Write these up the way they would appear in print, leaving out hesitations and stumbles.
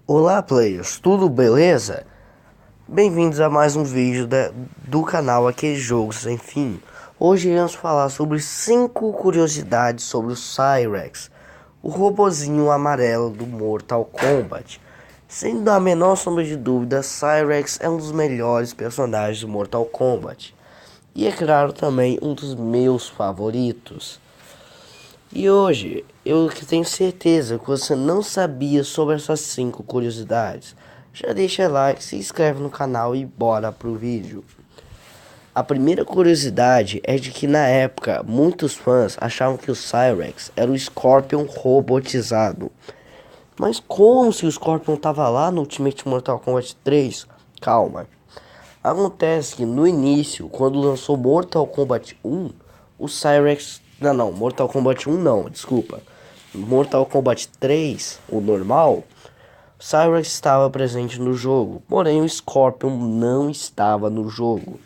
Olá, players, tudo beleza? Bem-vindos a mais um vídeo do canal Aqueles Jogos Sem Fim. Hoje iremos falar sobre 5 curiosidades sobre o Cyrex, o robozinho amarelo do Mortal Kombat. Sem dar a menor sombra de dúvida, Cyrex é um dos melhores personagens do Mortal Kombat. E é claro também um dos meus favoritos. E hoje eu que tenho certeza que você não sabia sobre essas 5 curiosidades. Já deixa like, se inscreve no canal e bora pro vídeo. A primeira curiosidade é de que na época muitos fãs achavam que o Cyrex era o Scorpion robotizado. Mas como se o Scorpion tava lá no Ultimate Mortal Kombat 3? Calma. Acontece que no início, quando lançou Mortal Kombat 1, o Cyrex... Não, Mortal Kombat 1 não, desculpa. Mortal Kombat 3, o normal, o Cyrex estava presente no jogo, porém o Scorpion não estava no jogo.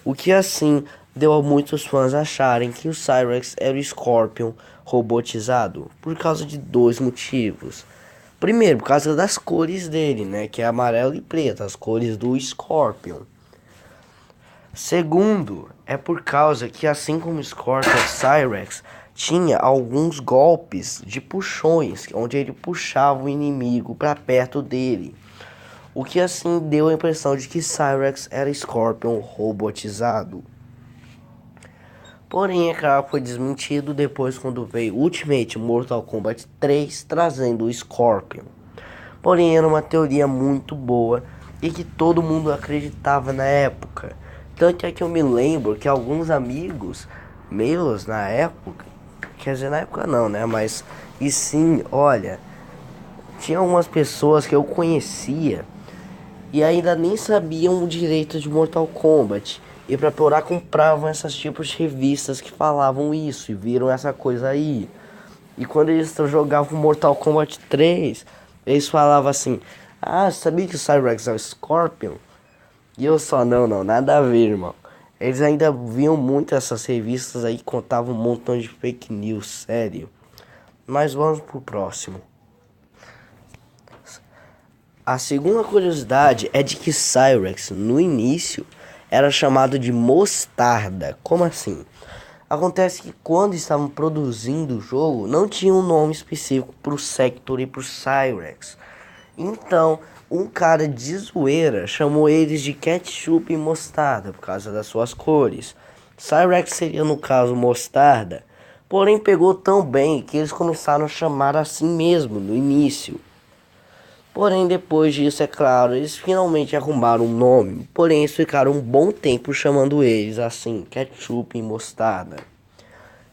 O que assim deu a muitos fãs acharem que o Cyrex era o Scorpion robotizado, por causa de dois motivos. Primeiro, por causa das cores dele, né, que é amarelo e preto, as cores do Scorpion. Segundo, é por causa que assim como Scorpion, Cyrex tinha alguns golpes de puxões, onde ele puxava o inimigo para perto dele. O que assim deu a impressão de que Cyrex era Scorpion robotizado. Porém, é claro, foi desmentido depois quando veio Ultimate Mortal Kombat 3 trazendo o Scorpion. Porém, era uma teoria muito boa e que todo mundo acreditava na época. Tanto é que eu me lembro que alguns amigos meus na época, quer dizer, na época não, né? Mas, e sim, olha, tinha algumas pessoas que eu conhecia e ainda nem sabiam o direito de Mortal Kombat. E pra piorar, compravam esses tipos de revistas que falavam isso e viram essa coisa aí. E quando eles jogavam Mortal Kombat 3, eles falavam assim: ah, sabia que o Cyrex é o Scorpion? E eu só, não, nada a ver, irmão. Eles ainda viam muito essas revistas aí, contavam um montão de fake news, sério. Mas vamos pro próximo. A segunda curiosidade é de que Cyrex, no início, era chamado de Mostarda. Como assim? Acontece que quando estavam produzindo o jogo, não tinha um nome específico pro Sector e pro Cyrex. Então, um cara de zoeira chamou eles de ketchup e mostarda por causa das suas cores. Cyrex seria no caso mostarda, porém pegou tão bem que eles começaram a chamar assim mesmo no início. Porém depois disso, é claro, eles finalmente arrumaram um nome, porém eles ficaram um bom tempo chamando eles assim, ketchup e mostarda.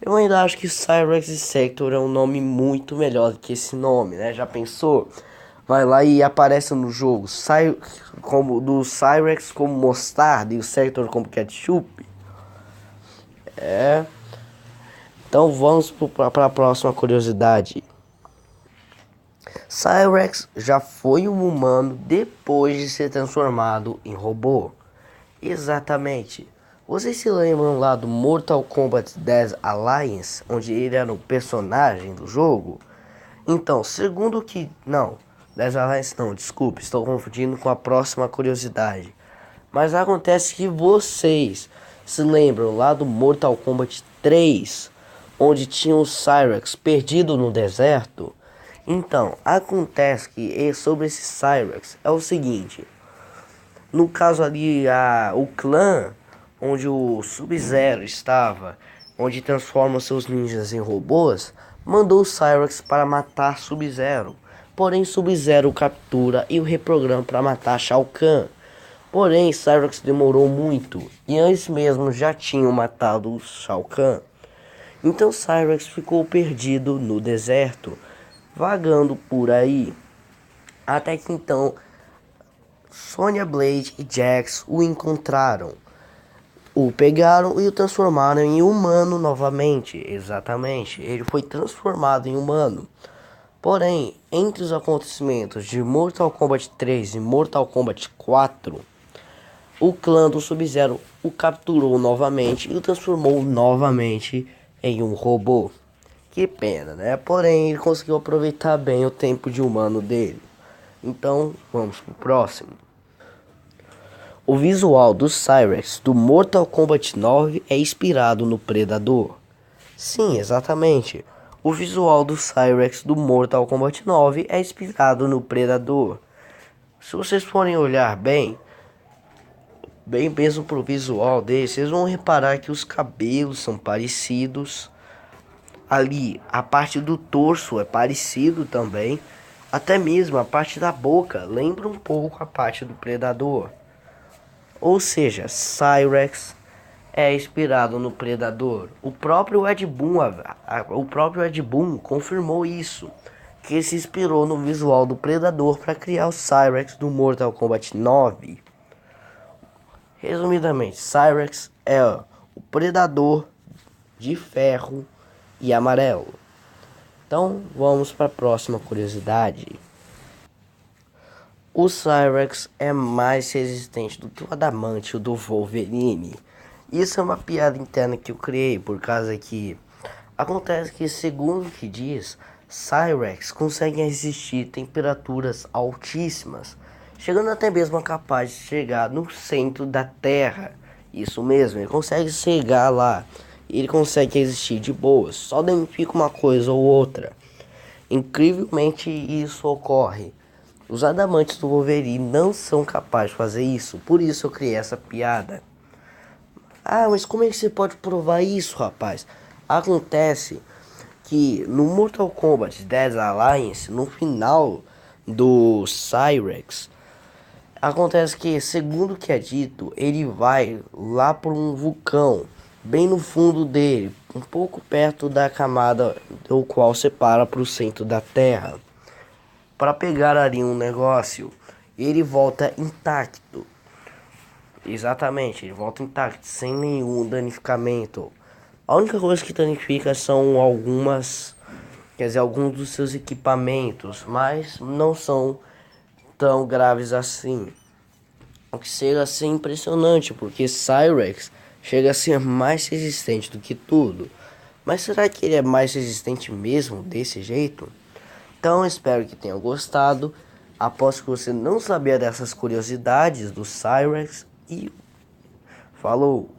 Eu ainda acho que Cyrex e Sector é um nome muito melhor do que esse nome, né? Já pensou? Vai lá e aparece no jogo como do Cyrex como mostarda e o Sector como ketchup. É. Então vamos para a próxima curiosidade. Cyrex já foi um humano depois de ser transformado em robô. Exatamente. Vocês se lembram lá do Mortal Kombat 10 Alliance, onde ele era o personagem do jogo? Então, segundo que... Não, 10 Alliance não, desculpe, estou confundindo com a próxima curiosidade. Mas acontece que vocês se lembram lá do Mortal Kombat 3, onde tinha o Cyrex perdido no deserto? Então, acontece que sobre esse Cyrex é o seguinte. No caso ali, o clã onde o Sub-Zero estava, onde transforma seus ninjas em robôs, mandou o Cyrex para matar Sub-Zero. Porém, Sub-Zero o captura e o reprograma para matar Shao Kahn. Porém, Cyrex demorou muito e antes mesmo já tinham matado o Shao Kahn. Então Cyrex ficou perdido no deserto, vagando por aí. Até que então Sonya Blade e Jax o encontraram. O pegaram e o transformaram em humano novamente. Exatamente, ele foi transformado em humano. Porém, entre os acontecimentos de Mortal Kombat 3 e Mortal Kombat 4, o clã do Sub-Zero o capturou novamente e o transformou novamente em um robô. Que pena, né? Porém, ele conseguiu aproveitar bem o tempo de humano dele. Então, vamos pro próximo. O visual do Cyrex do Mortal Kombat 9 é inspirado no Predador. Sim, exatamente. O visual do Cyrex do Mortal Kombat 9 é inspirado no Predador. Se vocês forem olhar bem mesmo pro visual dele, vocês vão reparar que os cabelos são parecidos. Ali, a parte do torso é parecido também. Até mesmo a parte da boca lembra um pouco a parte do Predador. Ou seja, Cyrex é inspirado no Predador. O próprio Ed Boon confirmou isso, que ele se inspirou no visual do Predador para criar o Cyrex do Mortal Kombat 9. Resumidamente, Cyrex é o Predador de ferro e amarelo. Então, vamos para a próxima curiosidade. O Cyrex é mais resistente do que o adamantio do Wolverine. Isso é uma piada interna que eu criei, por causa que acontece que, segundo o que diz, Cyrex consegue resistir temperaturas altíssimas, chegando até mesmo a capaz de chegar no centro da Terra. Isso mesmo, ele consegue chegar lá. Ele consegue resistir de boas, só danifica uma coisa ou outra. Incrivelmente isso ocorre. Os adamantes do Wolverine não são capazes de fazer isso, por isso eu criei essa piada. Ah, mas como é que você pode provar isso, rapaz? Acontece que no Mortal Kombat 10 Alliance, no final do Cyrex, acontece que, segundo o que é dito, ele vai lá por um vulcão, bem no fundo dele, um pouco perto da camada do qual separa para o centro da Terra, para pegar ali um negócio. Ele volta intacto. Exatamente, ele volta intacto, sem nenhum danificamento. A única coisa que danifica são alguns dos seus equipamentos, mas não são tão graves assim. O que chega a ser impressionante, porque Cyrex chega a ser mais resistente do que tudo. Mas será que ele é mais resistente mesmo desse jeito? Então espero que tenham gostado. Aposto que você não sabia dessas curiosidades do Cyrex e falou!